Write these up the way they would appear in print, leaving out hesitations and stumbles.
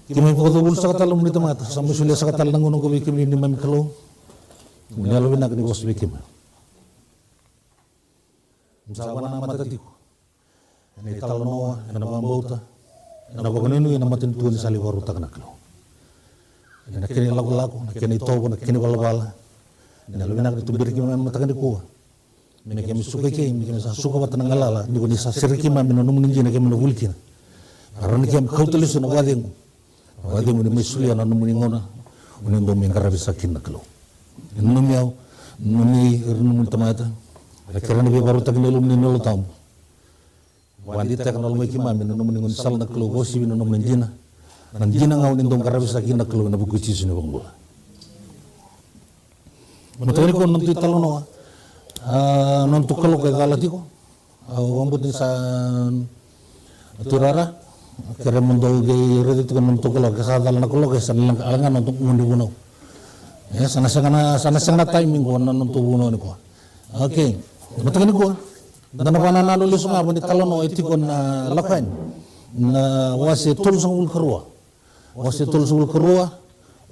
Kimi photo bul sakatal umni tamat sampai sulia sakatal nangunong ko kimi ni mami kalau. Munyalo binak ni bos bikim. Misalnya nama tadi ko. Ini kalau noa, nama bauta, nama baguninu, nama tentu ni sali waru tak naklo. Nak kini lagu, nak kini tobo, nak kini bala-bala. Nak lebih nak ditubir kimi mami matakan di kuah. Mina kami suka kami, kami suka buat nangalala. Ni ko ni sa sirki mami nanu muninji na kami nabulkin. Karena ni kami kau tulis na wading ni misulia nanu muningona, muningom yang karabi sakin naklo. Numi au, numi irnum tamata. Karena ni baru tak nilum ni nolo tamu. Wanita kan nolo meki mami nanu muningon sal naklo gosi nanu munjina. Nanjina ngau nindong karabi sakin naklo na buku cisu ni bangbola. Matani ko nanti talo noa. Non tukalo kay galati ko. Wambut ni sa turara. Kaya mundo gay ready to non tukalo kay sa dal naklo kay sa lang alangan non mundi buno. Sana sana timing ko non tubuno ni ko. Okay. Matani ko. Dana pananalo luso nga ni talo no etikon na lakan. Na wasi tul sang ul kerua. Wasi tul sang ul kerua.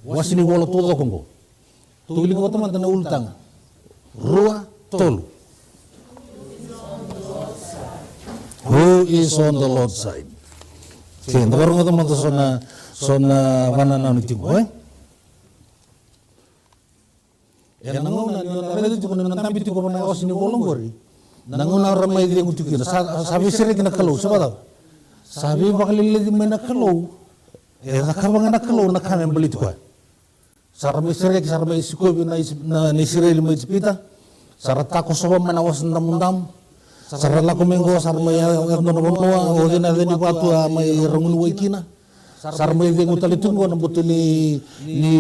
Wasi ni wala todo kongo. Tuli ko teman dana ultang. Rua tol. Who is on the Lord's side? Okay, nakarong ito man ito na pananaw ni Tiko, eh? Yan nanguna, nalito ko na natambi Tiko pa na ako sinikolong gori. Nanguna ramay din yung Tiko. Sabi siya rin kinakalaw, sabi daw. Sabi bakalilid may nakalaw. Nakabang nakalaw, nakamay ang balit ko. Saramay siya rin, saramay isikoy na nisirili mo isipita. Sarata ko sa manawas ng damundam. Sarala ko menggo sarmay nononoa o din na din ipatu may rangun waikina. Sarmay din utalitungo na buto ni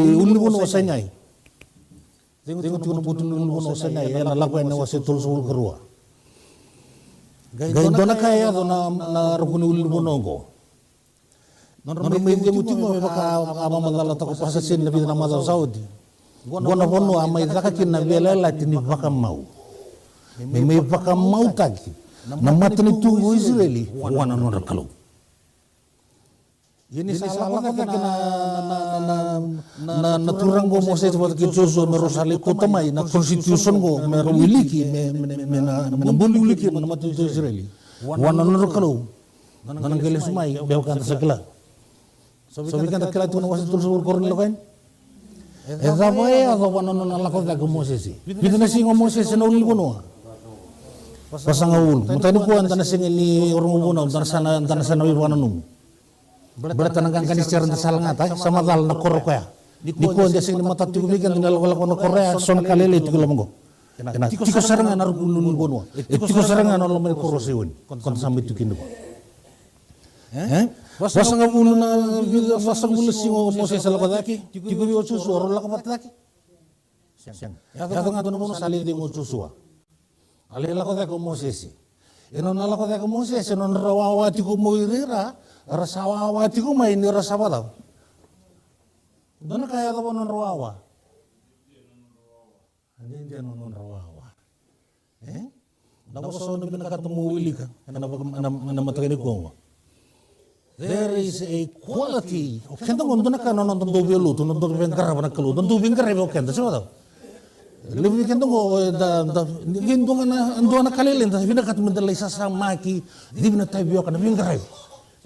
ulibuno sa nyay. Tingo tuno buto ni ulibuno sa nyay yan alakwa na wasi tulsul kerua. Gay dona kaya dona na rangun ulibuno ko. Normay din utingo may baka mamadala ta ko pasasin na bida na madal Saudi. Gona bono amay zakakin na belela tini baka mau. May baka mau tagi. Namatan itu Israeli wana non kalau. Ini salah ko na naturang go Moses buat kijoso merosali kota mai na constitution go merumiliki menambuliki namatan itu Israeli. Wana non kalau. Nanang geles mai beokan segala. Sobi kan takila tu na wasit tulsul koron lokan. Esa boy ako wana non alakot ko Moses. Bito na singo Moses na ulil kuno. Pasang awul. Mutani ko antana sing ni orang ubunaw antana sana wi wana num. Berata nang kanis charan ta salangata sama dal na korro kaya. Di ko anda sing mata tu bigan ngal wala ko korre son kalele tu lamongo. Tiko sarangan na rulun bono. Tiko sarangan na lomel korro sewon. Kon sambi tu kindo. Pasang awul na pasang awul singo Moses salakotaki. Tiko bi ochu suoro lakapataki. Ya to ngato no sali de ochu suwa. Alila ko ko Moses. Eno nala ko ko Moses eno rawawati ko mo irira, rasawawati ko may ni rasawa daw. Doon kaya daw non rawawa. Hindi non rawawa. Daw so no binakatumuwili ka. Ana matagani ko. There is a quality. Kanta mo doon ka non dobe luto, non dobe ngara na kalu, non dobe ngara mo kanta sa daw. Lebih kento go ginto na ando na kalilin ta binakat medalay sa samaki di bina tayo ka na bingkaray.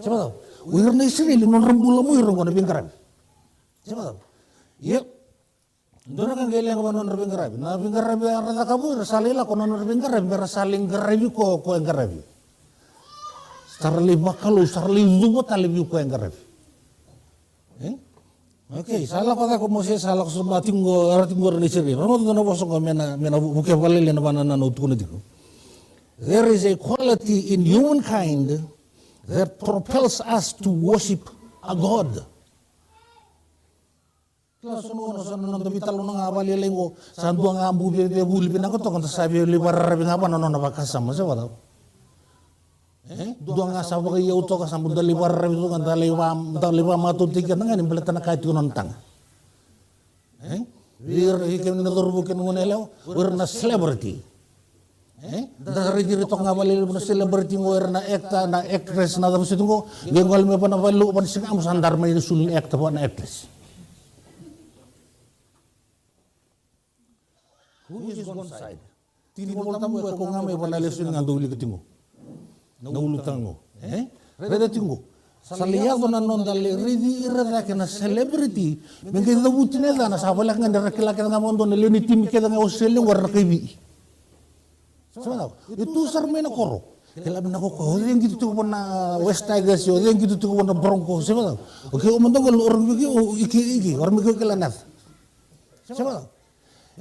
Siapa tahu? Uir na Israel non rambula mo uir na bingkaray. Siapa tahu? Yep. Doon na kang galing ko non bingkaray. Na bingkaray ara ka mo salila ko non bingkaray pero saling garay ko ang garay. Sarli bakalo sarli zubo talibi ko ang garay. Okay, salah kata ko Moses salah ko sa tinggo ni siri. Ramo to na boso ko mena buke palile na banana no tuno diko. There is a quality in humankind that propels us to worship a God. Klaso no sa non to vitalo nga bali lengo santo nga ambu be buli pinako to kon sabi li wararabi nga pa no na bakasama sa wala. Dua nga sa bagay auto ka sa mudali wararabi to kan daliwa matutik kan nga nimbelata na kahit kunon tang. Wir hikem na durbuken ngunelaw we're na celebrity. Dari diri tok ngawali na celebrity mo na ekta na actress na tapos ito ko, gengwal mo pa na walu pa sing amo sandar may sulin ekta po na actress. Who is one side? Tinimol tamu ko nga may panalisun nga duli ketingo. Naulutang mo. Reda tingo. Saliyado na non dali redi irada kana celebrity. Mengke dabutin na na sabalak nga darakila nga mondo na leni tim kita nga Australia war kibi. Sabaw, itu sarme na koro. Kailan na ko yung gitu tuh na West Tigers yo, yung gitu tuh na Broncos, sabaw. Okay, umando ko orang iki, orang ko kelanat. Sabaw.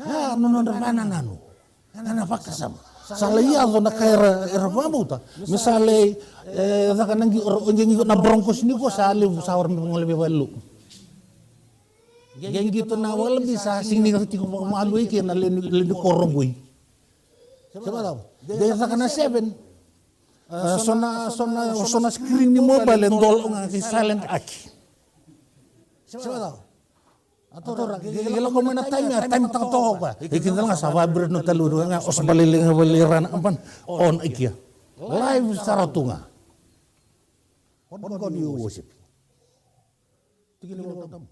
Ya, nono nanu. Nana pakasam. Saliyado na kaya erbamuta. Misale kanang orang na Broncos ni ko sali sawar mi ngalebi walu. Yang gitu na wala bisa sing ni ko malu iki na leni korong boy. Coba tahu. Dia kena 7. Sona screen ni mobile endol ngi silent aki. Coba tahu. Atau orang kalau kau mana time tak tahu apa. Ikin lang sa vibrate no taludo nga os baliling baliran ampan on ikia. Live secara tunga. On God you worship. Tigil mo tamu.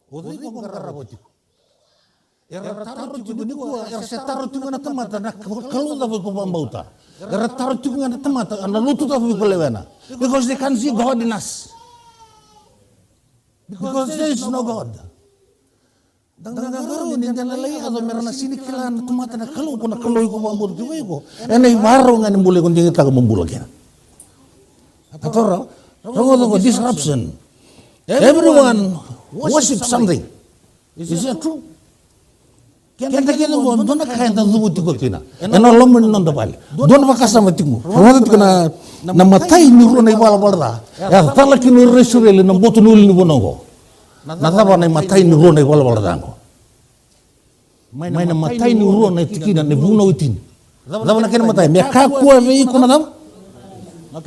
Odoi ko karaboti. Taruh juga ni gua, taruh juga na temata na kalau tahu ko pambauta. Taruh juga na temata, na lutu tahu ko lewena. Because they can see God in us. Because there is no God. Dangdang ni dan lalai atau merana sini kila na temata na kalau ko pambauta juga ko. Enai baru nga ni boleh kun kita ka membulak ya. Atau ro disruption. Everyone worship something. Is that true? Kita kena dona kaya na zubuti ko kina. Eno lomen non dabal. Dona makasama tingu. Roda kena na matai ni ro na ibala balda. Ya tala kini resurele na botu nuli ni bonongo. Na taba na matai ni ro na ibala balda ngo. Mai na matai ni ro na tikina ne buno itin. Daba na kena matai. Me ka ko ve ko na dam.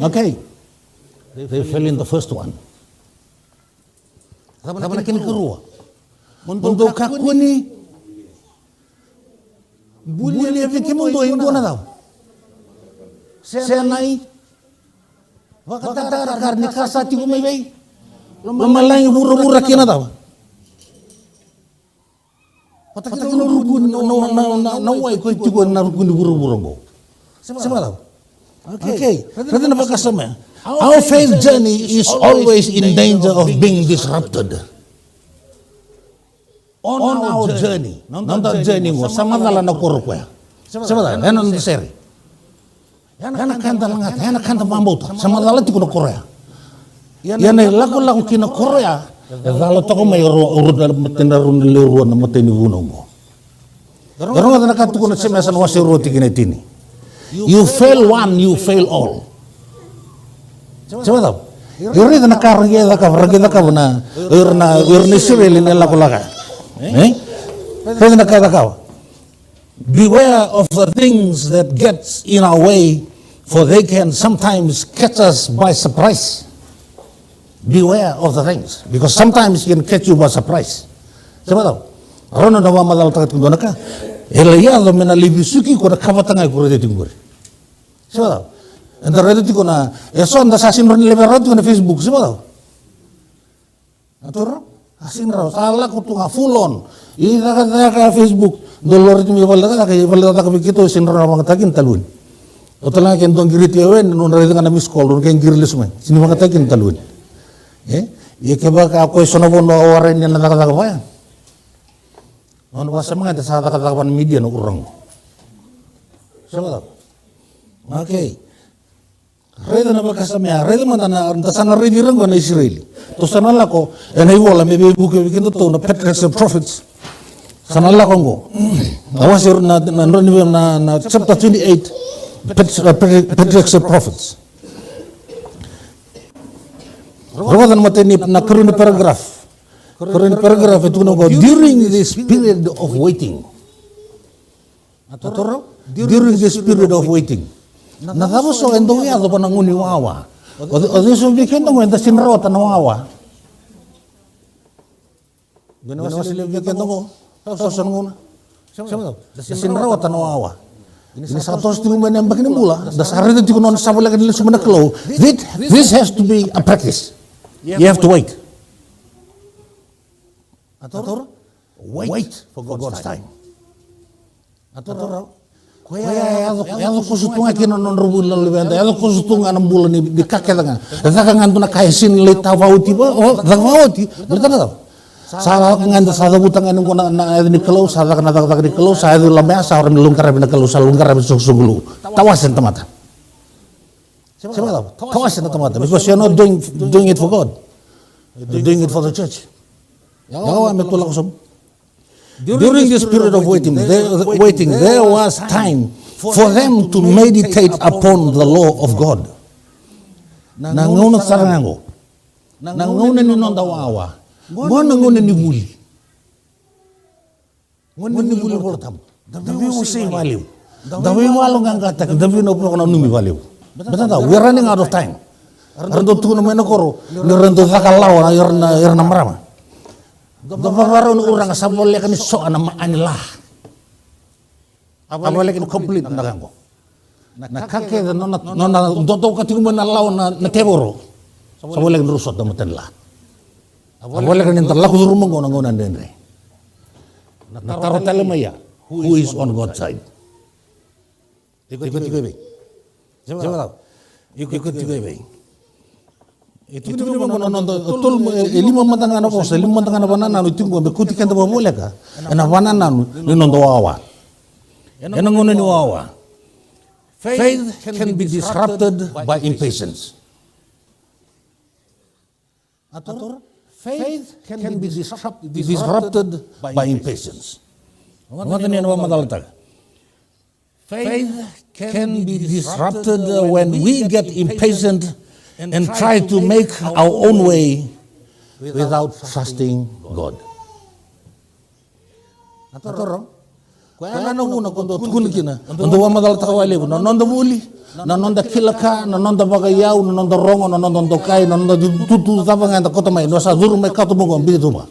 Okay. They fell in the first one. Daba na kena keruwa. Mundo ka ko ni Bully every kimundo indo na daw. Senai. Wakata karni kasati ko may bay. Lumalang bura-bura kina daw. Patakita ko rugun na way ko tigo na rugun bura-bura mo. Sama daw. Okay. Pwede na ba kasama? Our faith journey is always in danger of being disrupted. On our journey, nanda journey mo, sama dala na kuro ko ya. Sama dala, yan ang seri. Yan ang kanta lang at, yan ang kanta mambuta. Sama dala ti ko na kuro ya. Yan ay lago-lago kinakuro ya. Dala to ko may urod na matinarun niliruan na matinibunong mo. Pero nga nakatu ko na siya masan wasi roti kinitini. You fail one, you fail all. Sama dala. Yuri na nakarangya ka na, yuri sirili nila ko laga. Beware of the things that gets in our way, for they can sometimes catch us by surprise. Beware of the things, because sometimes it can catch you by surprise. Siapa tahu? Rono na madal takat kundo naka. Elaya lo mena libisuki ko na kabatangay ko rede tingur. Siapa tahu? Anda rede ko na eso anda sasin ron leberat ko na Facebook. Siapa tahu? Atur? Asin raw salah ko tunga full on. Ida ka Facebook dollar ti mi wala ka kito sin raw mga takin talun. O tala ken dong girit yewen no na nga na miss call don ken girlis man. Sino mga takin talun. Ye ke ba ka ko sono bono oren na nakaka ba. On wasa mga sa katakan media no urang. Sama. Okay. Reda na bakasamya, reda man na sana redi rango na Israel. To sana la ko enay wala me buke bikin to na Patriarchs and Prophets. Sana la ko ngo. Awas na chapter 28 Patriarchs and Prophets. Rawadan mateni na karuni paragraph. Karuni paragraph itu ngo during this period of waiting. Atoro during this period of waiting. Natapos so endo ya do pananguni wawa. O diso bikin to enda sinro tanawawa. Ganawa sila bikin to ko. Tausan nguna. Sama to. Sinro tanawawa. Ini satu tinguman yang begini mula, dasar itu tikunon sabole kan lesu menaklo. This has to be a practice. You have to wait. Atur, wait for God's time. Atur, kaya kusutunga kino non rubula lebenda, ya kusutunga ng bulan ni dikaketangan. Dakangan tu na kaisin leta vauti ba? Oh, vauti. Betul. Salah nganda salah butang anu kona na ni kalau salah kana tak ni kalau saya tu lamaya sa orang lungkar na kalau sa lungkar sugulu. Tawasan tamata. Siapa tahu? Tawasan tamata because you're not doing it for God. You're doing it for the church. Yawa metulak usum. During this period of waiting, there was time for them to meditate upon the law of God. Nangunat sarango. Nangunan ni nondawawa. Ngona ni wuli. Ngona ni wuli voltam. Davi mo say value. Davi walo ngangata, davi no pro na numi value. Betul, we are running out of time. Rando tu no menokoro, ni rando sakalaw na yerna marama. Daparon urang sabole kan so ana anila. Abole kan complete na gango. Nakake nona doto katigo na law na teboro. Sabole kan rusot na matenla. Awalnya kan yang terlaku rumah ngonan dendre. Nataro talemaya, who is on God's side. Ikut baik. Siapa tahu? Ikut baik. Itu memang nonton. Tul lima mantangan apa? Lima mantangan apa nana? Itu gua berkutikan tu boleh kah? Enak mana nana? Ni nonton wawa. Enak ngonan ni wawa. Faith can be disrupted by impatience. Atur? Faith can be disrupted by impatience. Faith can be disrupted when we get impatient and try to make our own way without trusting God. Kaya una kondo tukun kina, kondo wa madal takawali ko, nonda muli, nonda kilaka, nonda bagayaw, nonda rongo, nonda kai, nonda tutu tapang anda kota mai, no sa zuru mai kato mo gombi tuma.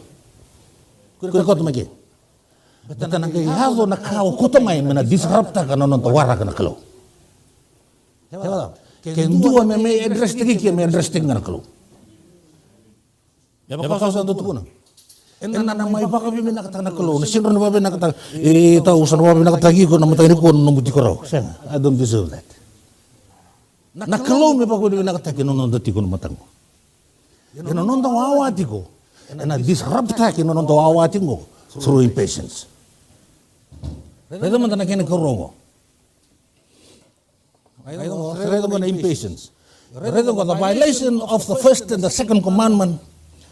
Kuri kota mai ke. Betan nang kaya hazo na kao kota mai mena disrupta ka nonda wara ka nakalo. Hebat. Kendua me address tiki me address ting na nakalo. Ya bakal sa tukuna. Enak mai baka bi nakata nakalo na sinro na ba nakata tahu sa ba nakatagi ko na matay ko no muti ko raw. I don't deserve that. Nakalo me pa ko bi nakatagi no dati ko no matang. Eno nonda wawati ko. Ena disrupt ta ki no nonda wawati ko through impatience. Redo man tanake ko rongo. Redo man impatience. Redo ko the violation of the first and the second commandment.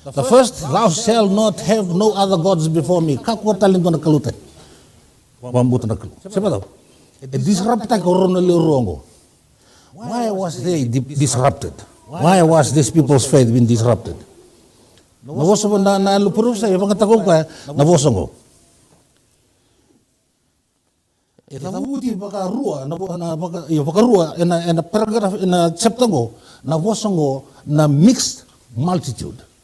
The first, thou shalt not have no other gods before me. Kako talento na kalute. Wambuto na kalu. Siapa tahu? Disrupta korona rongo. Why was they disrupted? Why was these people's faith being disrupted? Naboso na lupuro sa ibang katako ka naboso ko. Itabuti baka rua na baka rua in a paragraph in a chapter go naboso ko na mixed multitude.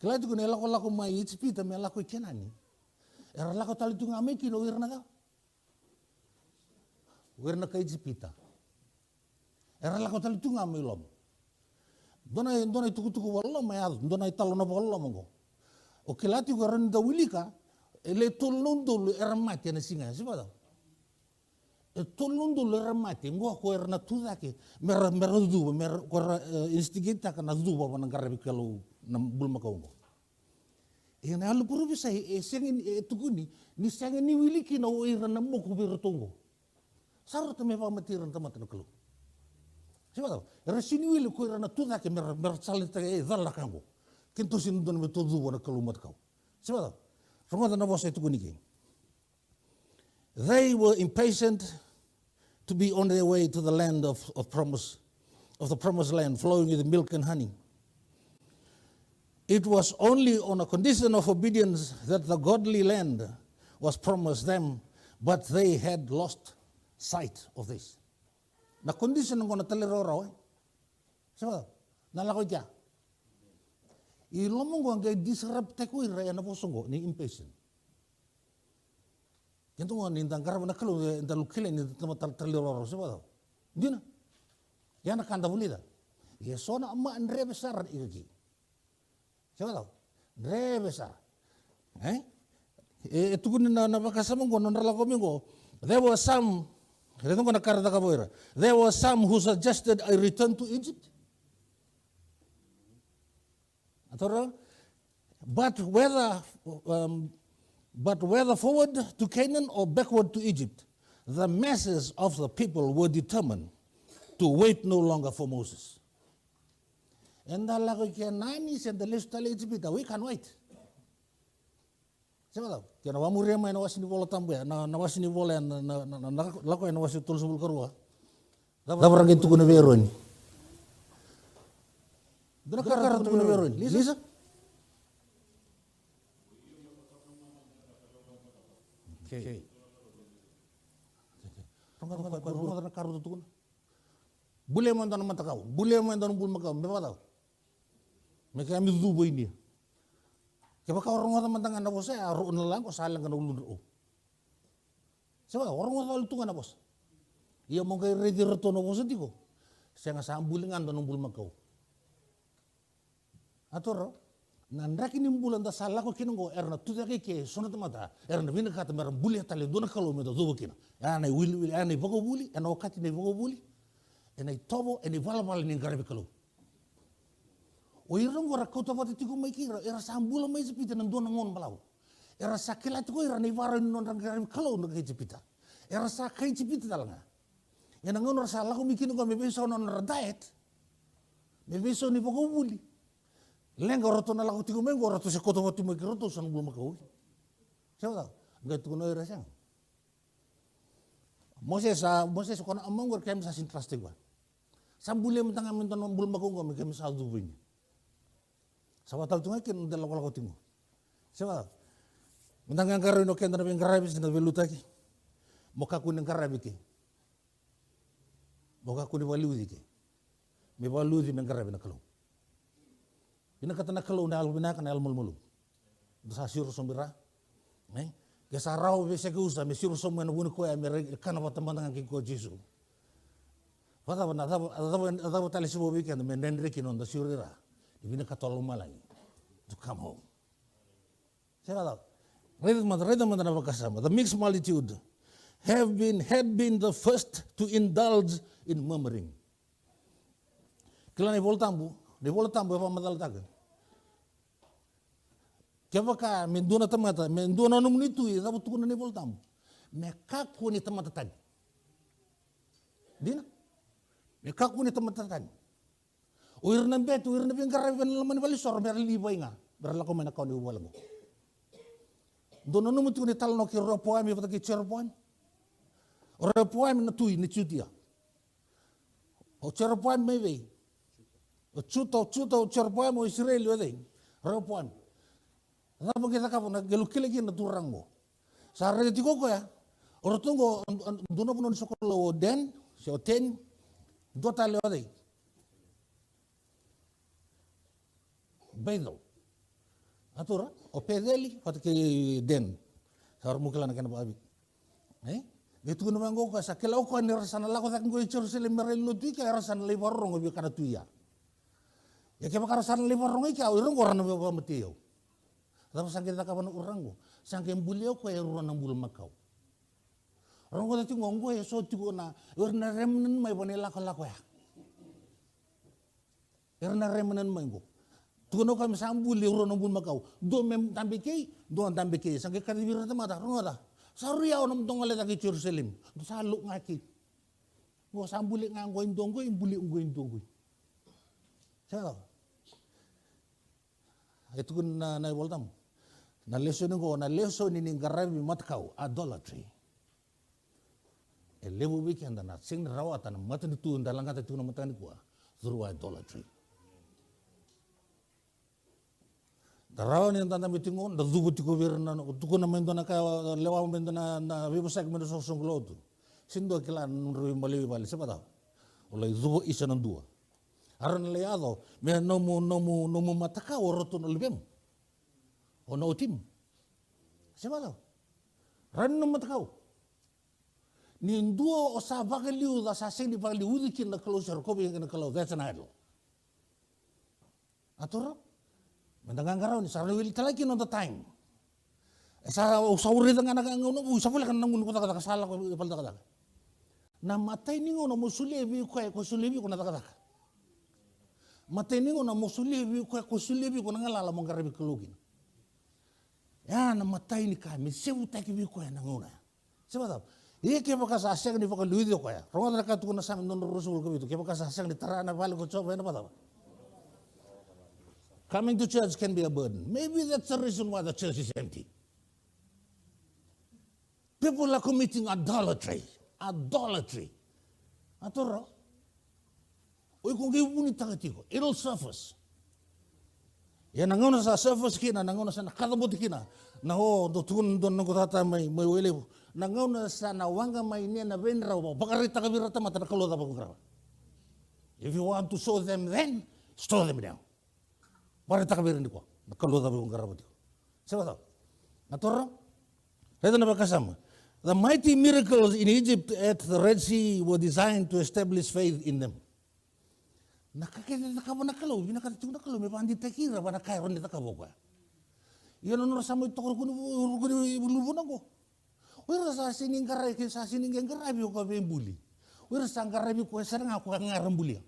Kala tu kena lako mai itspita me lako kenani. Era lako tali tu ngame kino wirna ka. Wirna ka itspita. Era lako tali tu ngame lom. Dona tuku wallo mai adu, dona talo na wallo mango. O kala tu garan da wilika, ele tolundul era mati na singa, siapa tahu? Tolundul era mati, ngua ko era na tudake, mer du, mer ko instigita kana du ba nang karabi kalau na bulma ka ungo. Yang na alu puru bisa sengin tukuni ni sengin ni wiliki na oira na mo ko bertongo. Sarot me pa matiran tamat na kalo. Siapa tahu? Era sini wili ko era na tuda ke mer salita dalla kango. Kinto sin don me todu na kalo mat kau. Siapa tahu? Rongo na bosa tukuni ke. They were impatient to be on their way to the land of promise, of the promised land flowing with milk and honey. It was only on a condition of obedience that the godly land was promised them, but they had lost sight of this. Na condition ng kung natalero raw eh. Sabi, nalakoy kya. Ilomong ko ang kay disrupt ko ira na po sungo ni impatient. Kento ngo ni tangkara na kalau inta lukile ni tama terliro se ba. Dina. Ya na kanda bulida. Ye sona amma andre besar ikaki. Se ba. Andre besar. Itu kun na bakasama ngo nonrala komingo. There were some there were some who suggested I return to Egypt. But whether forward to Canaan or backward to Egypt, the masses of the people were determined to wait no longer for Moses. And the Lagokiananis and the Listali Egypt, we can wait. Siapa tahu? Kena wamuria mai nawasi ni bola tambu ya, nawasi ni bola na lako ya nawasi tol sebul karua. Dapat orang itu guna veron. Dona kara tu guna veron. Lisa? Okay. Orang kara karu tu guna. Bule mandan matakau, bule mandan bul makau, siapa tahu? Mereka ambil zubo ini. Kaya baka orang ngota mantangan na bos ay aro na lang ko salang ka na ulunro. Siya ba, orang ngota ulitungan na bos. Iya mo kay ready rato na bos iti ko. Siya nga sa ambulingan doon ng bulmakaw. Atoro, nandraki ni bulan da sala ko kinungo erna tuta kay sonat mata erna binakata meram buli tali doon kalo me do kina. Ana wili ana bago buli, ana wakati ni bago buli. Ana tobo ani valval ni garabi kalo. O irang ora kau tapat tiku mai kira era sambula mai sepita nan dona ngon balau. Era sakela tiku era ni vara non rang garami kalau nak sepita. Era sakai sepita talanga. Yang ngon rasa laku mikin ko me beso non diet. Me beso ni poko buli. Lenga roto na laku tiku mai ora to se koto watu mai roto san bulu makau. Siapa tahu? Enggak tu no era sang. Moses kona among gor kem sa sintras tiku. Sambule mentang menton bulu makau ko me kem sa dubunya. Sawa tahu tungai ken dalam kalau tingu. Sawa. Mentang yang karo no ken na ben karabis na velutaki. Moka kuning karabiki. Moka kuning waludi ke. Me waludi men karabi na kalau. Ina kata na kalau na albina kan al mulmulu. Sa siro sombira. Ke sa rao be se kusa me siro sommen wun ko ya me kana wa tamanga ke ko Jesu. Wata na da tali sibo weekend men dendre kinon da siro ra. Ibina katolong malai to come home. Saya tahu. Reda mata bakasama. The mixed multitude had been the first to indulge in murmuring. Kila ni voltambu apa madal taga. Kevaka menduna tamata, menduna nomunitu ya tabu tukuna ni voltambu. Mekaku ni tamata tag. Dina? Mekaku ni tamata tag. Uir na bengkarabi naman bali sor merli libay nga. Berlaku mana kau ni uwalango. Dono numu tu ni talno ki ropoam ya pataki cerpoam. Ropoam na tui ni chutia. O cerpoam meve. O chuto cerpoam o Israel wede. Ropoam. Apa kita kapo na gelukile ki na turango. Sa reti ko ya. Orotungo dono punon sokolo den, so ten dotale wede. Beidol. Atura, o pedeli, patake den. Sar mukila na kana babi. Itu kuno mango ka sa kela ko ni rasana la ko tak ngo Jerusalem merelo tu ka rasana le warong bi kana tuya. Ya ke bakar rasana le warong ka urang orang na ba matio. Tapos sangke ta ka ban urang go. Sangke mbulio ko ya ruan nang bul makau. Orang ko ti ngongo ya so ti ko na urna remnen mai bonela ko la ko ya. Urna remnen mai go. Tuno kami sambul li uron nambul makau. Do mem tambike, sangke kadi birata mata rongoda. Saruya onam dongale taki Jerusalem. Do saluk ngaki. Ngo sambul li ngango indongo imbuli ungo indongo. Saya. Itu kun na voltam. Na lesson ni ngarabi matkau idolatry. Lebu weekend na sing rawatan matan tu ndalang kata tu na matan ko through idolatry. Darawan yang tanda mitingon, dah zubu tiku virna, tuku na mendo na kaya lewa mendo na vibusak mendo sosong klotu. Sindo kila nurui maliwi bali siapa tahu. Oleh zubu isa nan dua. Aran leado, me nomu mataka oroto no libem. O no tim. Siapa tahu. Ran no matakau. Ni ndua o sa vakaliu da sa sendi vakaliu udikin na kalau sarkobi na kalau that's an idol. Atoro? Mendangang karau ni sarang wil talakin on the time. Sa usauri dengan anak ngono usapula kan nangun kota salah ko palda kata. Na matay ningo na musulebi ko sulebi ko na kata. Matay ningo na musulebi ko sulebi ko ngalala mong karabi kelugin. Ya na matay ni kami sebu taki bi ko na ngona. Seba tap. Iya ke baka sa asang ni baka luido ko ya. Ronga na ka tu na sa non rusul ko itu. Ke baka sa asang ni tarana bali ko choba na pata. Coming to church can be a burden. Maybe that's the reason why the church is empty. People are committing idolatry. Idolatry. Atoro. Oi kung gibuni takatiko. It'll surface. Yan nangauna sa surface kina, nangauna sa nakatabuti kina. Na ho, dotun don nang kutata may wele. Nangauna sa nawanga may niya na venra mo. Bakarita kabirata mata na kalota pa kukrawa. If you want to show them then, show them now. Bakarita kabirin ko. Na kalota pa kukrawa ko. Saba to. Atoro. Redo na ba kasama? The mighty miracles in Egypt at the Red Sea were designed to establish faith in them. Nakakita na ka ba nakalaw? Binakatitig nakalaw. May pandi takira ba nakairon nita ka ba? Yan ang nasa mo itokor ko lubunan ko. Wala sa sining karay, sa sining karay ko ka buli. Wala sa karay ko sa nga ko nga rambuli.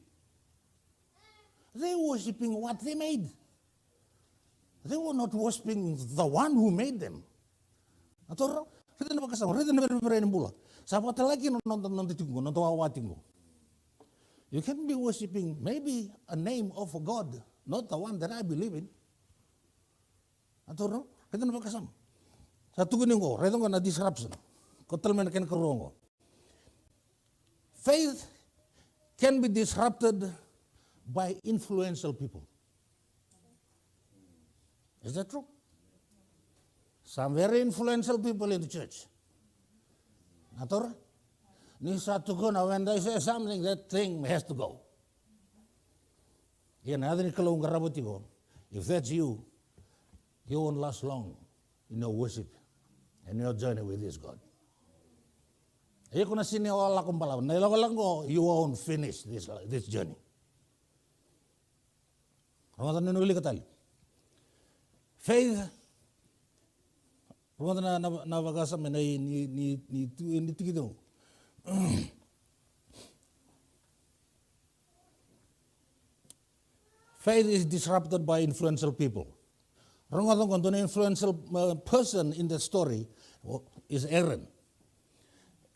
They worshiping what they made. They were not worshiping the one who made them. Atoro, rito na makasama, rito na meron bula. Sa patalagi nung titingko, nung tawawatingko. You can be worshiping maybe a name of a God, not the one that I believe in. Atoro, rito na makasama. Sa tugunin ko, rito ko na disruption. Kotal man na karuang ko. Faith can be disrupted by influential people. Is that true? Some very influential people in the church. Atoro? Ni satu ko na when they say something, that thing has to go. Yan, natin ikalawang karabuti ko. If that's you, you won't last long in your worship and your journey with this God. Ayun ko na siniwala kong pala. Nailawalan ko, you won't finish this journey. Rumah tanah nuli katali. Faith, rumah tanah nabagasa me ni tikito. Faith is disrupted by influential people. The influential person in the story is Aaron.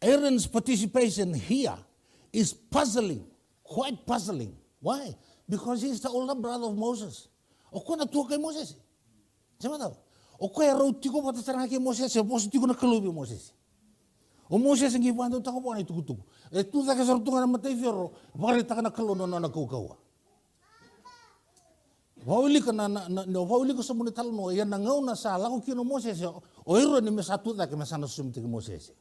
Aaron's participation here is puzzling, quite puzzling. Why? Because he's the older brother of Moses. Ako na tuwa kay Moses. Sama daw. Ako ay rauti ko patasarang kay Moses. Poso ti ko nakalubi Moses. O Moses ang gipando tako po na itukutuko. Tu sa kasarutungan ng matay fiyoro, parita ka nakalono na nagkukawa. Wawili ka wawili ko sa munital mo, yan nangaw na sa lako kino Moses, o iro ni mesatu ta ke mesana sumti ke Moses.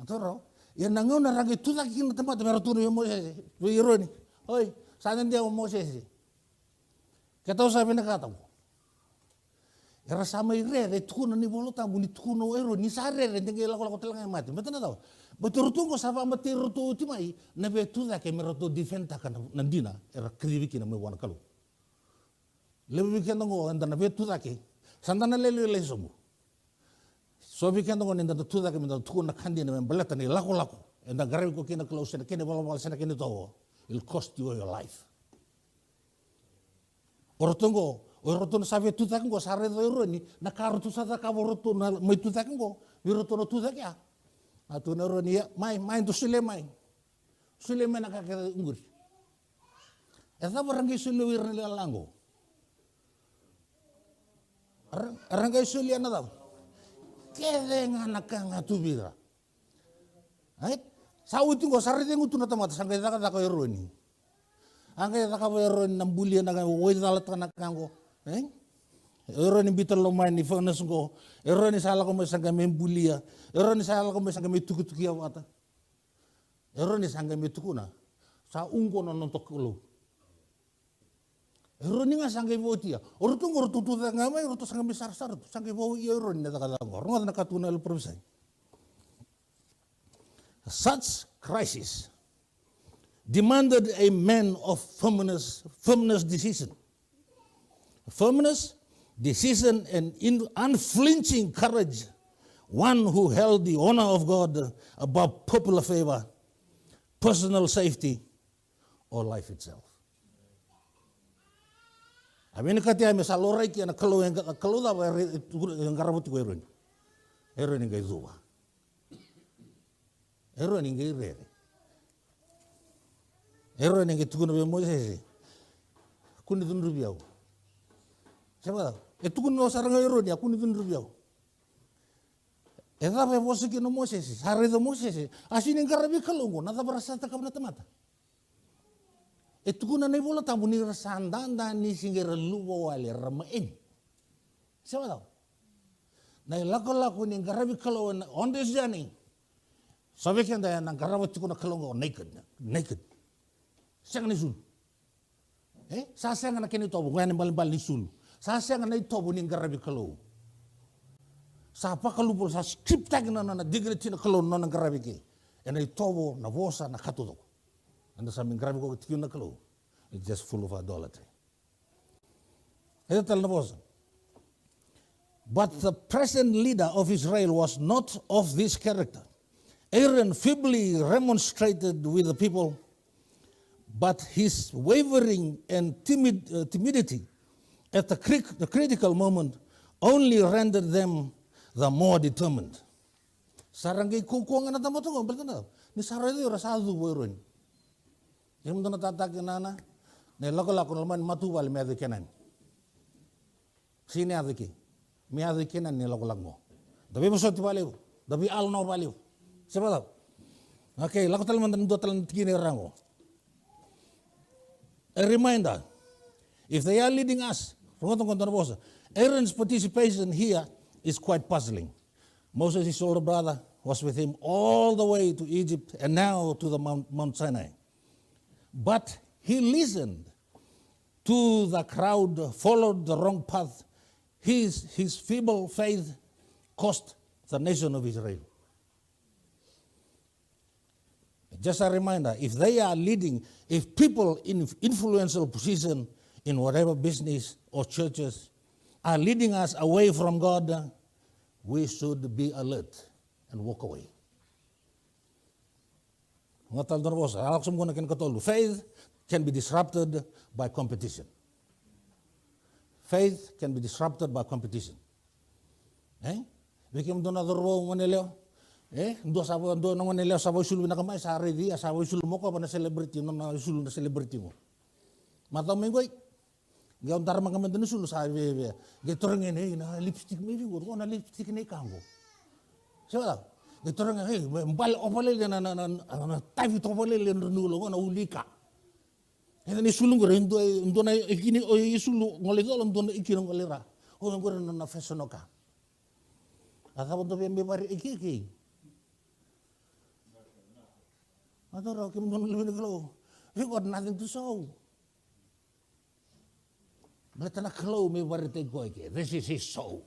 Atoro, yan nangaw na ragi tu ta kino tempat meratuno yo Moses. Iro ni, hoy, saan dia o Moses? Kataw sabi na kataw. Era sama irere tukuno ni bolota buni tukuno ero ni sarere ndenge lako telanga mati betana tahu betul tungo sava mati rutu timai na betu da ke meroto defenda kan nandina era kriviki na me wana kalu lebi kendo ngo anda na betu da ke sandana lele somu so bi kendo ngo nda tu da ke menda tukuna kandi na belata ni lako enda garawi ko kina close na kene bala sena kene to will cost you your life orotongo Oroto na sabi tutakan ko sare do ironi nakarutu sa ka oroto na may tutakan ko biroto no tutak ya atu na roni mai to Suleiman nakaka ungur esa barangay Sulewir na lango arangay Sulia na daw kede nga nakanga tubira ay sauti ko sare de ngutu na tamata sangay ka ko ironi angay ka ko ironi nambulia na wo dalat na kango Ero ni bitar lo main ni fanas ko. Ero ni sala ko masang kami bulia. Ero ni sala ko masang kami tuku-tuki awata. Ero ni sangka kami tukuna. Sa ungko no nontok lo. Roninga sangai votia. Orutung orututu ngamai orutu sangai besar sar sangai vo ia ron na kata ngor. Ronga na katuna el provisai. Such crisis demanded a man of firmness decision. Firmness, decision, and unflinching courage. One who held the honor of God above popular favor, personal safety, or life itself. Amini katia me salorai ki ana kalau da wa ngarabuti ko eron. Eron ngai zuwa. Eron ngai rere. Eron ngai tukuna be Moses. Kuni tunru biau. Siapa? Tukuna no saranga eron ya kuni tunru biau. Eda be vosiki no Moses. Sare do Moses. Asini ngarabi kalongo na berasa ta kabna tamata. Tukuna nei bola tamu ni rasandanda ni singera luwa wale ramain. Siapa tahu? Nai lako ni ngarabi kalau on this journey. Sabe que anda na ngarabi tukuna kalongo naked. Siang ni sul. Sa siang na kini tobu ngani bal ni sul. Sa siang na tobu ni ngarabi kalau. Sa pa kalupol sa script tag na dignity na kalau na ngarabi ke. Ena tobu na vosa na katudo. And the something grab go to nakalo. It's just full of idolatry. But the present leader of Israel was not of this character. Aaron feebly remonstrated with the people, but his wavering and timidity at the critical moment only rendered them the more determined. Sarangay kukuangan na tamo-tamo, bertanda. Ni saray do rasadu boiron. Yung doon natatakin na lako-lako naman matubal may adikenan. Sini adiki? May adikenan ni lako-lako mo. Dabi mo sa tibaliw. Dabi alno baliw. Siapa tahu? Okay, lako talaman do talang tikini rango. A reminder, if they are leading us, Aaron's participation here is quite puzzling. Moses, his older brother, was with him all the way to Egypt and now to the Mount Sinai. But he listened to the crowd, followed the wrong path. His feeble faith cost the nation of Israel. Just a reminder, if they are leading, if people in influential position in whatever business or churches are leading us away from God, we should be alert and walk away. Faith can be disrupted by competition. Faith can be disrupted by competition. Bikin do na doro maneleo. Do sabo do na maneleo sabo sulu na kamay sa ready sabo sulu mo ko na celebrity no na sulu na celebrity mo. Mataw mengoy. Gaon tar mga mandano sulu sa be. Getoreng na lipstick me ko na lipstick ne kango. Siya ito nga mbal opale na tayo ito opale na nulo na ulika. Ito ni sulung gore ndo na ikini o isulu ngole do ndo na ikini ngolera. O ngore na fashion ka. Ata bo be bari ikiki. Adoro kim don lebe glo. We got nothing to show. Bletana klo me bari te go ke. This is his show.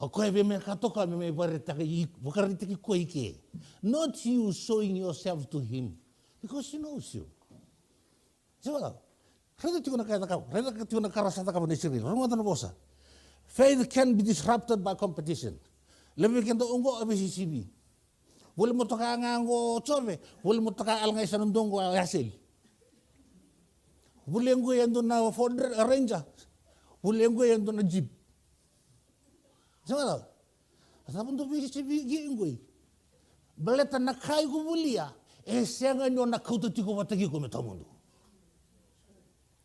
Not you showing yourself to him, because he knows you. Faith can be disrupted by competition. Boleh mo toka ngango chove, boleh mo toka al ngay sanundong yasil. Boleh ngo yan doon na Ford Ranger, boleh ngo yan doon na Jeep. Sama tahu? Asal untuk visi giingui. Beleta na kai ko bulia. Senga nyo na kauto tiko watagi ko metamundo.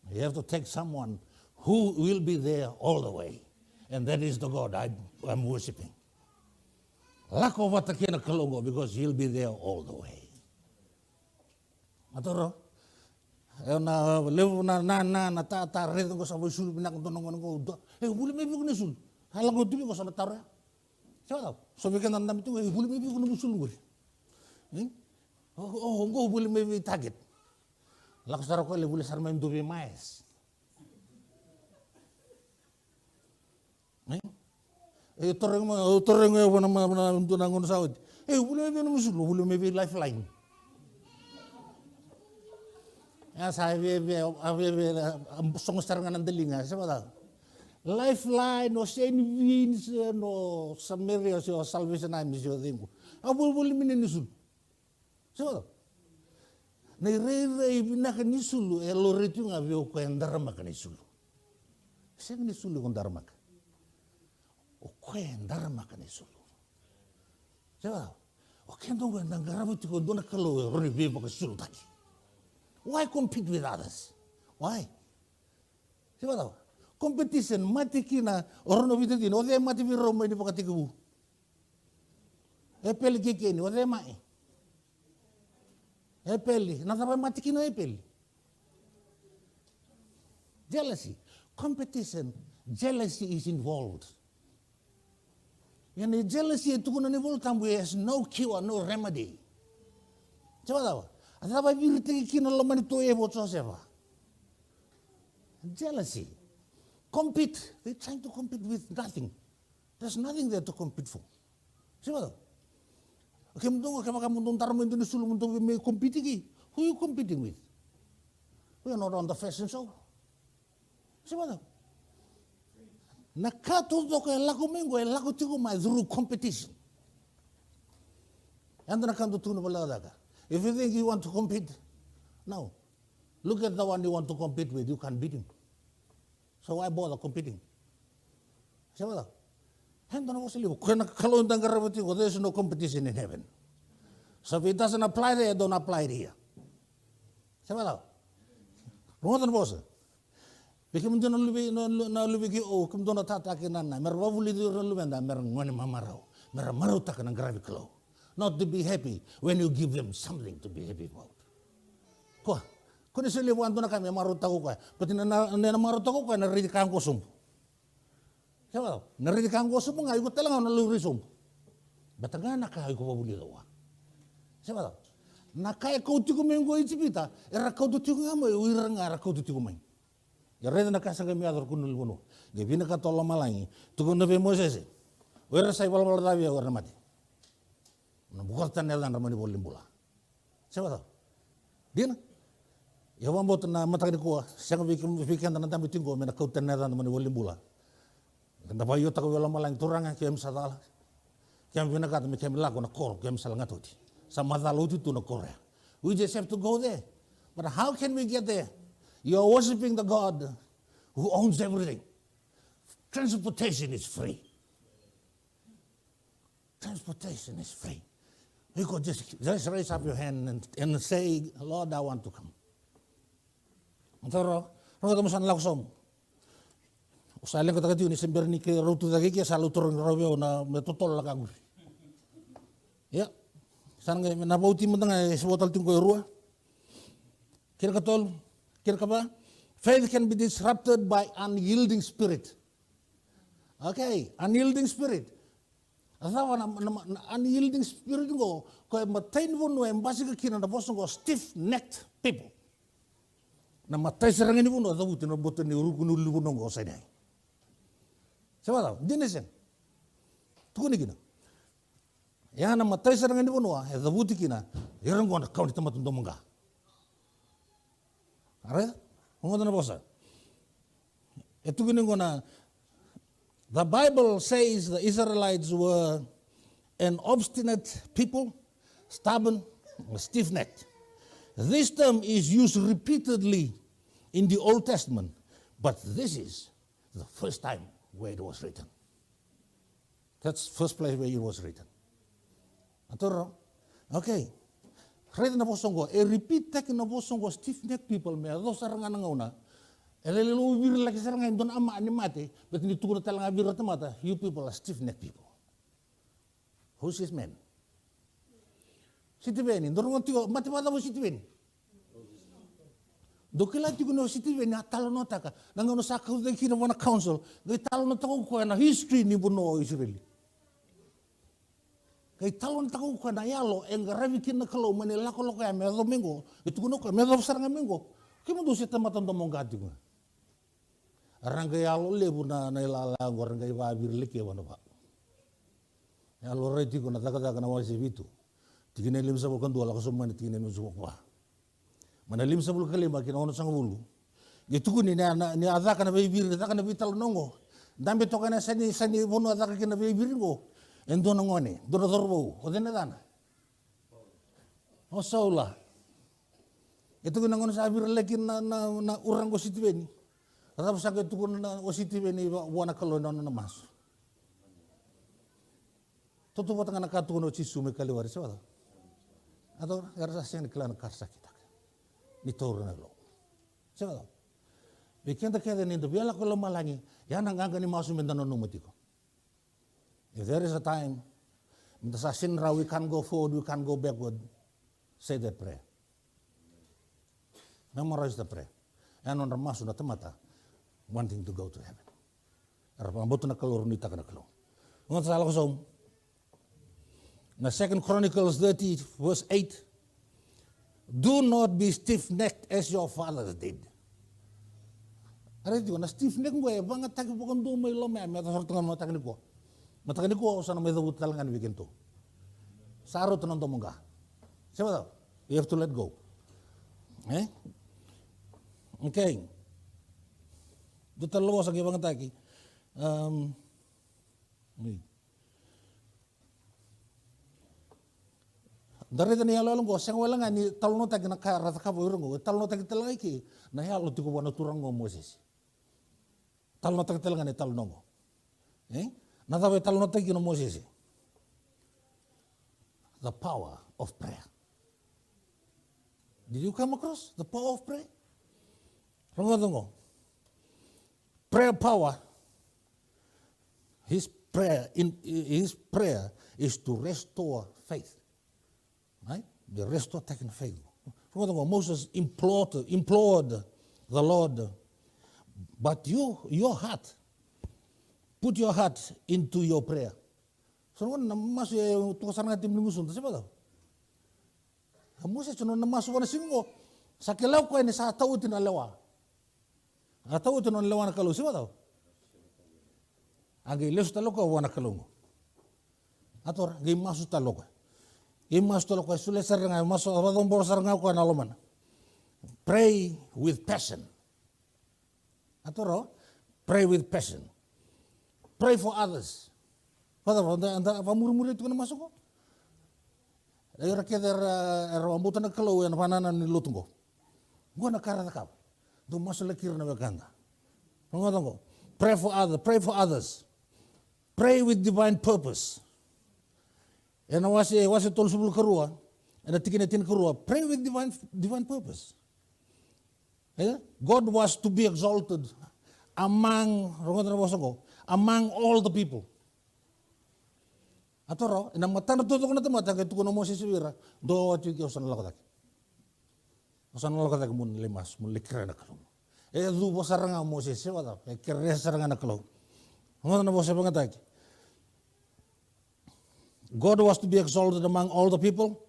You have to take someone who will be there all the way, and that is the God I'm worshiping. Lako wataki na kalongo because he'll be there all the way. Atoro? Na levo na ta reto ko sa sul binak tonong ko. Buli may bigo ni sul. Halang ko tubi ko sa natara. Siapa tahu? Sobi kan nandam itu buli may bigo na sul ngul. Ngo buli may target. Lakas taro ko le buli sarma ndo be mais. toreng e wana untuk nangon sawit. Bule me no musulo, bule me be lifeline. Ya saya song serangan andelinga, siapa tahu. Lifeline no Saint Vincent no Samaria o Salvation Army o dingo. Bule me nisul. Siapa tahu. Nei rei bina kanisulu lo retu ngavio ko endarma kanisulu. Siapa nisulu kon darma. O ko endarma kanisulu. Siapa? O kendo ko endangarabu tiko dona kalo roni bebo kanisulu taki. Why compete with others? Why? Siapa tahu? Competition mati kina orang no bitin o de mati biro mo ni pakatiku. Epel kikeni o de mai. Epeli, nasa pa mati kino epeli. Jealousy, competition, jealousy is involved. Yani jealousy itu kuna ni voltambu has no cure, no remedy. Siapa tahu? Asa pa birite kina lamani to evo toseva. Jealousy. Compete. They're trying to compete with nothing. There's nothing there to compete for. Siapa tahu? Okay, kamu tarmo into the sulung to me competing. Who are you competing with? We are not on the fashion show. Siapa tahu? Nakatuto ko elako mingo elako tigo mai through competition. And then I come to tuna baladaga. If you think you want to compete, no. Look at the one you want to compete with. You can't beat him. So why bother competing? Siapa tahu? There's no competition in heaven. So if it doesn't apply there, don't apply it here. Siapa tahu? More than boss. Bikin menjadi lebih kemudian tata kenana. Mereka boleh diurus benda. Mereka ngani mamarau. Mereka maru tak kena gravi kalau. Not to be happy when you give them something to be happy about. Kau ni seli buat tu nak kami maru tahu kau. Tapi nana maru tahu kau nari di kang kosong. Siapa tahu? Nari di kang kosong ngai ikut telang nana luri som. Batangga nak kau ikut boleh tahu. Siapa tahu? Nak kau tiku minggu itu kita. Era kau tu tiku kami. Uirang era kau tu tiku main. Ya reda nak kasih kami atur kunul kuno. Dia bina kata Allah malangi. Tukun nabi Moses. Uirang saya bala tahu ya orang mati. Bukan tanah dan ramai boleh bola. Siapa tahu? Dia na. Ya wambo na mata ni kuah. Siang bikin tanah tambi tinggal. Mena kau tanah dan ramai boleh bola. Kanda bayu tak kau malangi turang kiam sadala. Kiam bina kata kiam lagu nak kor kiam salah ngatoti. Sama dalu itu nak kor. We just have to go there. But how can we get there? You are worshiping the God who owns everything. Transportation is free. Transportation is free. You could just raise up your hand and say, Lord, I want to come. Antara, orang tu mesti langsung. Usai lagi kata ni sember ni ke rutu lagi ke selalu turun rawio na metotol lakagu. Ya, sana ke na bauti mentang sebutal tinggal rua. Kira katol, kira kapa? Faith can be disrupted by unyielding spirit. Okay, unyielding spirit. Asawa na unyielding spirit ko matain vuno embasi ka kina na boso ko stiff-necked people. Na matay sarang ini vuno asabuti na boto ni urukunu vuno ko sa dai. Siapa tahu? Dinesen. Tukuni kina. Ya na matay sarang ini vuno asabuti kina. Yarang ko na kau ni tamatun domanga. Are? Mungo na bosa. Etu kini ko na. The Bible says the Israelites were an obstinate people, stubborn, stiff-necked. This term is used repeatedly in the Old Testament, but this is the first time where it was written. That's the first place where it was written. Okay. Written na posong ko, repeat tak na posong ko, stiff-necked people, may ado sarangan nga una. Elelo ubir lagi sarang don ama animate, but ni tukuna talang abir mata. You people are stiff-necked people. Who's this man? Siti beni, dorong tigo mati mata mo siti beni. Dokela tigo no siti beni atalo no taka. Nangono sakau de kina wana council, de talo no tako ko na history ni buno Israel. Kay talo no tako ko na yalo engaravi kina kalo manila ko lokaya me domingo, itu kuno ko me do sarang mingo. Kimo do sita matan do mongati ko. Arangay alo lebu na ilalago, arangay wabir liki wana ba. Alo reti ko na taka na wasi vitu. Tigine lim sa bukan dua lako sumani tigine lim sa bukwa. Mana lim sa bulka lima kina ono sang bulu. Gitu ko ni adaka na bibir, adaka na bital nongo. Dambe toka na sani bono adaka kina bibir ngo. Endo nongone, dora dorbo, odene dana. O saula. Itu ko nangon sa abir lagi na urang ko sitibeni. Tapos sa itu ko na o sitibeni wana kalo na mas. Toto po tanga nakatuno chisu me kaliwari sa wala. Ato garasa siya ni klan karsa kita. Ni toro na lo. Sa wala. Bikenda kaya nindo biala ko lumalangi. Yan ang aga ni masu mendano numati ko. If there is a time, sa sinra we can go forward, we can go backward. Say that prayer. Memorize the prayer. Yan on ramasu na tamata, wanting to go to heaven. Arapamboto na kaloro ni taka na kaloro. Ngon sa ko som. Na 2 Chronicles 30 verse 8. Do not be stiff-necked as your fathers did. Arito na stiff-neck mo banga taki pokon do may lome me ta sorto na takni ko. Matakni ko sa na may daw talangan weekend to. Saro to nang domonga. Siya daw. You have to let go. Eh? Okay. Dutalo sa gibang taki. Dari tani halo ko sang wala nga ni talno tagi nakarata ka boiro ngo talno tagi talai ki na halo tiko wana turang ngo Moses. Talno tagi talanga ni talno ngo. Na tawe talno tagi no Moses. The power of prayer. Did you come across the power of prayer? Rongo. Prayer power. His prayer is to restore faith. Right? The restore taking faith. Moses implored the Lord, but your heart, put your heart into your prayer. So na masuk tukasan natin mlingusun, siapa tahu? Moses cuma masuk wana singo, sakilaw ko ini sa tautin alawa. Tautin alawa na kalau siapa tahu? Agi lesu taloko wana kalungo. Ator gi masuk taloko. Imas tolo ko sule saranga maso radon bor saranga ko na loman. Pray with passion. Atoro, pray with passion. Pray for others. Pada anda pamur-mur itu na masuk ko. Ayo rakyat rambutan na kalau yan pananan ni lutungo. Go na karata ka. Do masuk lekir na baganda. Ngotong ko. Pray for others. Pray with divine purpose. And wasi tol subul kerua, and tin kerua. Pray with divine purpose. Yeah? God was to be exalted among all the people. Atoro, ina matana tutok na tamata kay tukuno mo si Sibira, do at yung osan lakadak. Osan lakadak mun limas, mun likra na kalong. Du bo saranga mo si Sibira, kere saranga na kalong. Ngono na bo sa pangatag. God was to be exalted among all the people.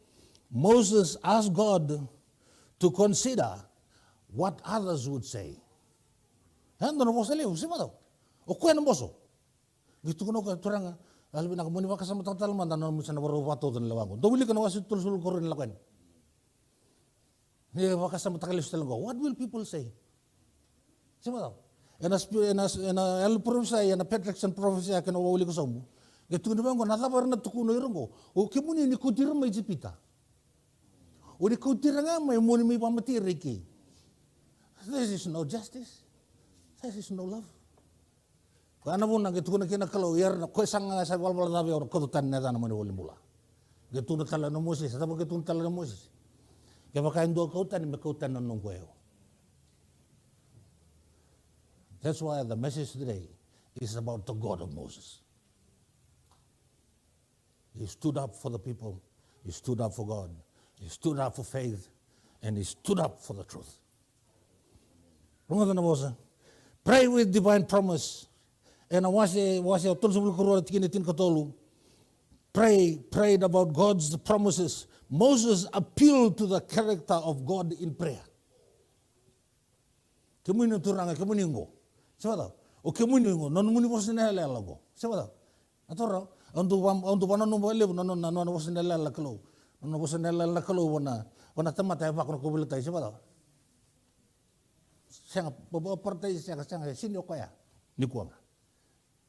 Moses asked God to consider what others would say. Hando na bosa leo, siapa tahu? O kuya na boso. Gitu kuno ka turanga, albi na kamuni baka sama total man na musa na baro wato dan lawango. Dobili ka na wasi tulsul korin lakuan. Ni baka sama takalis talaga. What will people say? Siapa tahu? Ena el prophesy, ena Patrickson prophesy akan wawuli ko sa mo. Gitu ni bangko nata parna tukuno irongo. O kimuni ni kutir mai jipita. O ni kutir nga mai muni mi pamatiri ki. This is no justice. This is no love. Kana pun gitu kuna kina kalau yar ko sanga sa walwala dabe or ko tan na na mani wali mula. Gitu na tala no Moses, sa gitu na tala no Moses. Kaya baka indo ko tan me ko tan no ngweo. That's why the message today is about the God of Moses. He stood up for the people. He stood up for God. He stood up for faith. And he stood up for the truth. Pray with divine promise. And prayed about God's promises. Moses appealed to the character of God in prayer. Kemuningo. Sebab o ke muni ngo non muni bos ne la go. Sebab atoro ondu wana no bole no bos ne la kelo. No bos ne la kelo wana tamata ba ko bele tai sebab. Sanga bobo partai sanga sinyo koya ni kuanga.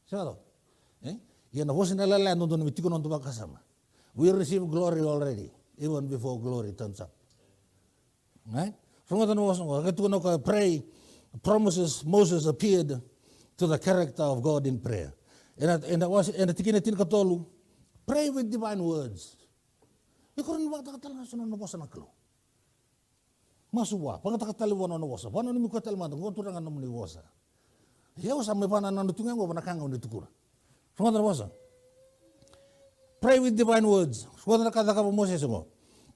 Sebab ya no bos ne la no mi tiko no ba kasama. We receive glory already even before glory turns up. Right? From what I pray, promises Moses appeared to the character of God in prayer. And pray with divine words. You couldn't want to tell us no was an aklo. Masuwa, pangatakatali wana no wasa. Wana ni mikuatal manda, ngoturang ano muni wasa. Hiyaw sa may panananutungan ko, panakanga ni tukura. From what wasa. Pray with divine words.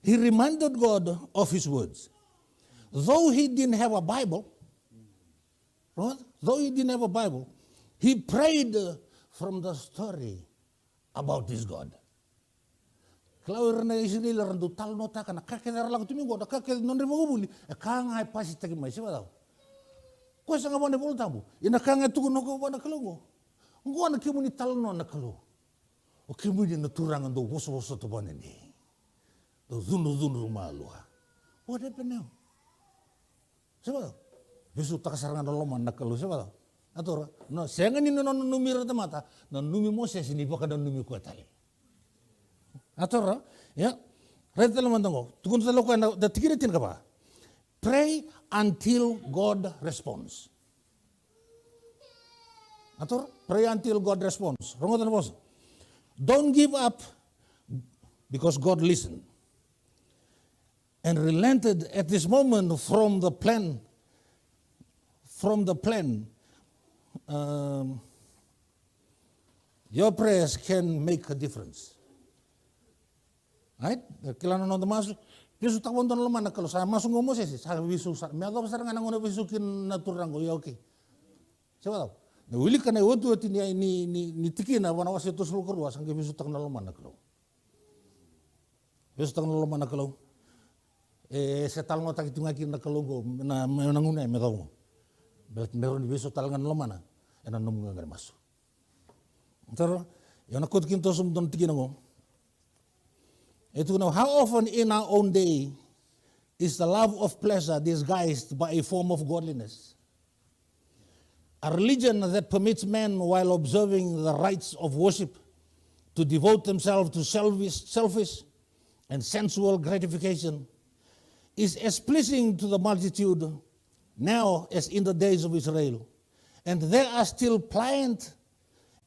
He reminded God of his words. Though he didn't have a Bible, he prayed from the story about this God. Kalau na Israel randu tal nota kana kakek lagu tumi go kakek non rebo buli kanga ai pasi tagi mai siba tau. Ko sanga bone bol tabu. Ina kanga tu no go bona kalongo. Ngo na kimuni tal no na kalo. O kimuni na turang ando woso to bone ni. Do zunu malua. What happened now? Siba tau. Besu takasarangan loma na kalo siba tau. Atora no senga ni no numira ta mata no numi Moses ni baka no numi ko tali. Atora, ya, right dalam mantango. Tukun sa loko na tikiritin ka ba? Pray until God responds. Atora, pray until God responds. Rongotan boss. Don't give up because God listened and relented at this moment from the plan. Your prayers can make a difference. Right? Kilana no masu bisu takon don lama nakalo sa masu ngomo sesi sa bisu sa me agam saranga ngono bisu kin naturango ya oke. Siapa tahu? Na wili kana wotu ati ni tikina wana wase to sul korwa sang bisu tak lama nakalo. Bisu tak lama nakalo. Setal ngota kitunga kin nakalo go na nanguna me tahu. Belat meron bisu talangan lama na ena nomu ngar masu. Taro ya nakot kin to sum don tikina ngo. How often in our own day is the love of pleasure disguised by a form of godliness? A religion that permits men, while observing the rites of worship, to devote themselves to selfish and sensual gratification is as pleasing to the multitude now as in the days of Israel. And there are still pliant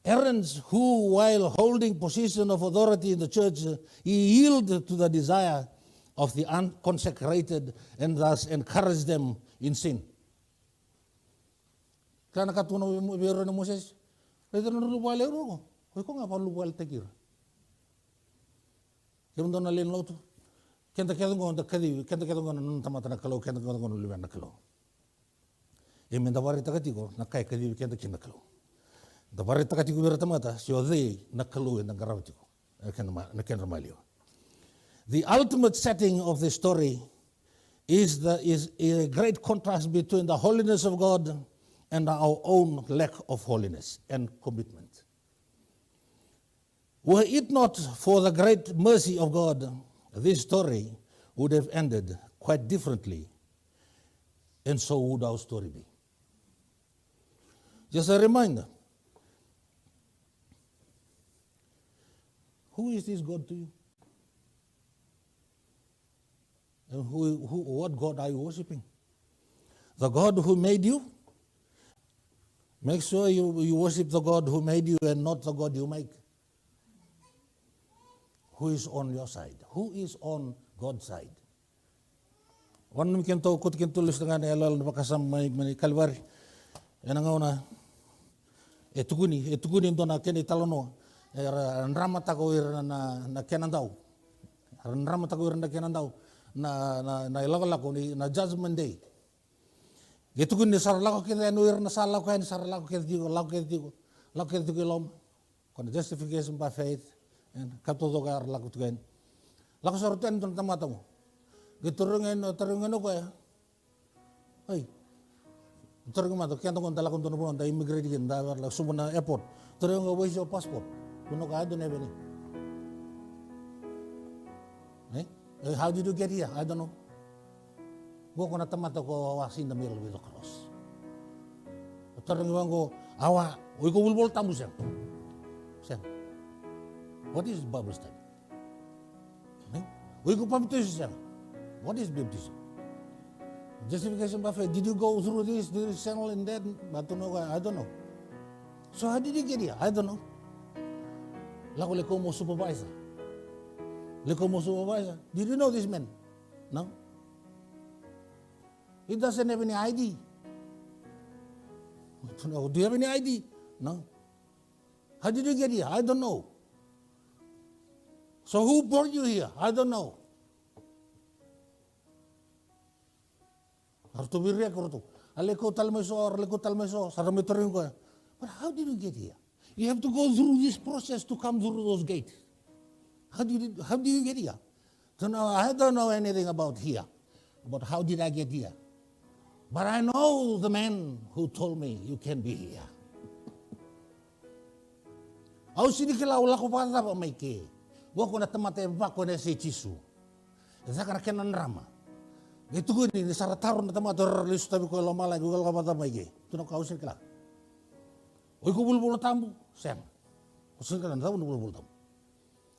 errands who, while holding position of authority in the church, yield to the desire of the unconsecrated and thus encourage them in sin. Kana katuno biro ni Moses, pwede na lubual euro ko nga pa lubual tekir. Kung doon nalin lo to, kenta ngon nun tamata na kalo, kenta ngon lubuan na kalo. Mendawari takatiko na kay kadi kenta kinakalo. The varietatico vertamata, so they nakalu and garavatico, the ultimate setting of the story is a great contrast between the holiness of God and our own lack of holiness and commitment. Were it not for the great mercy of God, this story would have ended quite differently, and so would our story be. Just a reminder. Who is this God to you? And what God are you worshiping? The God who made you? Make sure you worship the God who made you and not the God you make. Who is on your side? Who is on God's side? One can talk with tulis dengan elal makasam may kalwari. Yan ang una. Etuguni ito na kini talono. Rama tako na kenandau. Rama tako na kenandau na ilagalako na judgment day. Gitu kun ni sarlako kita nuir na sarlako ni sarlako kita digo lom. Kon justification by faith and katodo ka arlako tugen. Lako sorten ton tamata mo. Giturungen ko ya. Ay. Tori ngama to kento kon tala kon tono pon da immigrate gen da la sumuna airport. Tori ngo where's your passport? Kuno ka I don't have any. How did you get here? I don't know. Go kona tamata ko was in the middle with the cross. Tori ngo awa we go will tamu sem. Sem. What is Bible study? We go baptism. What is baptism? Justification by faith. Did you go through this channel and that? But I don't know. So how did you get here? I don't know. Lako leko mo supervisor. Leko mo supervisor. Did you know this man? No. He doesn't have any ID. Do you have any ID? No. How did you get here? I don't know. So who brought you here? I don't know. Harto birya korto. Aleko talmeso, sarametorin ko. But how did you get here? You have to go through this process to come through those gates. How did you get here? So now I don't know anything about here. About how did I get here? But I know the man who told me you can be here. Au sinikila ula ko pa ba mai ke. Wa ko na tamate ba ko na se chisu. Esa kana kenan rama. Gitu ko ni sarataro na tamate listu tabi ko lomala gugal ka ba mai ke. Tuno ka usin kala. Oi ko bulbul tambu sem. Usin kala na bulbul tambu.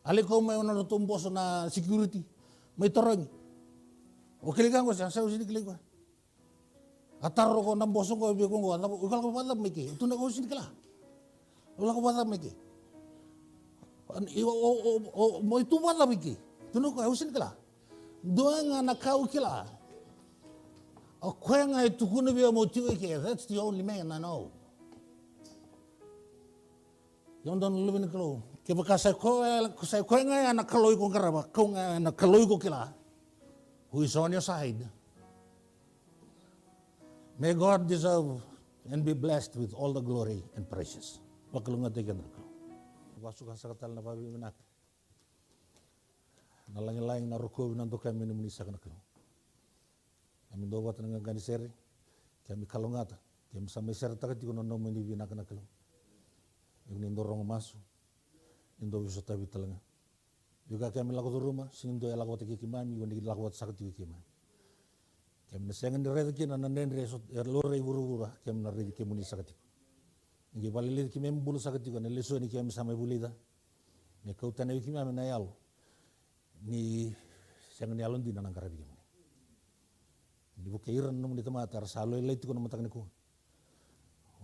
Ale ko may ono tumboso na security. May torong. O kilikan ko sa usin kilikan. Ataro ko nang boso ko bigo ko ugal ka ba mai ke. Tuno ka usin kala. Ugal ka ba mai ke. Mo itu wala biki. Tuno ko usin kala. Doa nga nakau kila. O kwe nga itukuna biya mo tiwe ke. That's the only man I know. Yung don lubin kalo. Kaya kasay kwe nga nakaloy ko karaba. Kung nga nakaloy ko kila. Who is on your side. May God deserve and be blessed with all the glory and precious. Pakalunga tegan ako. Wasukan sa katal na pabibinak. Nalang-laing na ruko binando kami minisa ka na kalo. Kami dawat na nga ganiseri. Kami kalungata. Kami sa may serta ka tiko nono minibinak na kalo. Yung nindorong maso. Indo wiso tabi talaga. Juga kami lakot rumah. Sindo ya lakot ikimami. Yung lakot sakit ikimami. Kami nasengan di reda kina nanenre. Lore iburu-bura. Kami naredi kami minisa ka tiko. Ngi balile ki mem bulu sakati ko ne leso ni ki am sama bulida ne kautan ki mem na yalo ni sang ni alon dinan karabi ni di bu kairan num ni tamatar salo leiti ko matak ni ko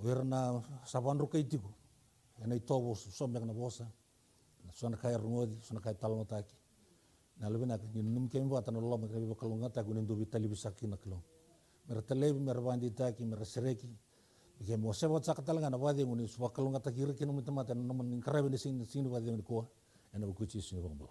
werna saban ru kaiti ko ena itobo sombe na bosa na sona kay rungodi sona kay talon taki na lebena ni num kem wa tan lo makre bu kalunga ta ko ni do bitali bisaki na klo mertalebi merbandi taki mersereki Ike mo se what's akatalanga na wadi nguni suwa kalunga takiri kinu mitamata na naman karabi ni sing wadi nguni kuwa ena bukuchi sing bangbola.